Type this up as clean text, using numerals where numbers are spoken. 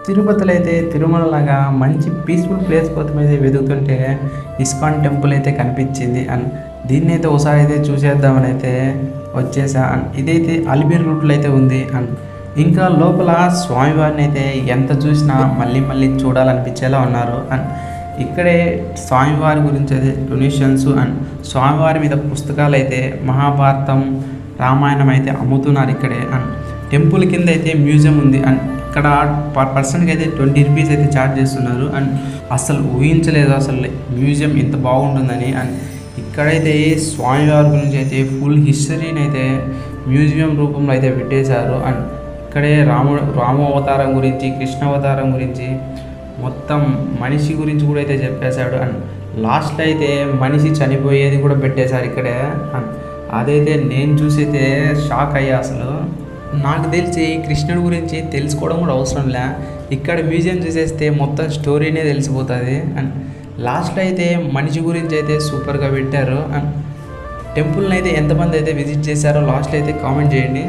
తిరుపతిలో అయితే తిరుమలలాగా మంచి పీస్ఫుల్ ప్లేస్ కోసం అయితే వెతుకుతుంటే ఇస్కాన్ టెంపుల్ అయితే కనిపించింది. అండ్ దీన్నైతే ఒకసారి అయితే చూసేద్దామని అయితే వచ్చేసా. అండ్ ఇదైతే అలిపిరి రూట్లో అయితే ఉంది. అండ్ ఇంకా లోపల స్వామివారిని అయితే ఎంత చూసినా మళ్ళీ మళ్ళీ చూడాలనిపించేలా ఉన్నారు. అండ్ ఇక్కడే స్వామివారి గురించి అయితే డొనేషన్స్ అండ్ స్వామివారి మీద పుస్తకాలు అయితే మహాభారతం, రామాయణం అయితే అమ్ముతున్నారు ఇక్కడే. అండ్ టెంపుల్ కింద అయితే మ్యూజియం ఉంది. అండ్ ఇక్కడ పర్ పర్సన్కి అయితే 20 రూపీస్ అయితే ఛార్జ్ చేస్తున్నారు. అండ్ అసలు ఊహించలేదు అసలు మ్యూజియం ఇంత బాగుంటుందని. అండ్ ఇక్కడైతే స్వామివారి గురించి అయితే ఫుల్ హిస్టరీని అయితే మ్యూజియం రూపంలో అయితే పెట్టేశారు. అండ్ ఇక్కడే రామ అవతారం గురించి, కృష్ణ అవతారం గురించి, మొత్తం మనిషి గురించి కూడా అయితే చెప్పేశాడు. అండ్ లాస్ట్లో అయితే మనిషి చనిపోయేది కూడా పెట్టేశారు ఇక్కడే. అండ్ అదైతే నేను చూసి అయితే షాక్ అయ్యా. అసలు నాకు తెలిసి కృష్ణుడి గురించి తెలుసుకోవడం కూడా అవసరం లే, ఇక్కడ మ్యూజియం చూసేస్తే మొత్తం స్టోరీనే తెలిసిపోతుంది. అండ్ లాస్ట్లో అయితే మనిషి గురించి అయితే సూపర్గా పెట్టారు. అండ్ టెంపుల్ని అయితే ఎంతమంది అయితే విజిట్ చేశారో లాస్ట్లో అయితే కామెంట్ చేయండి.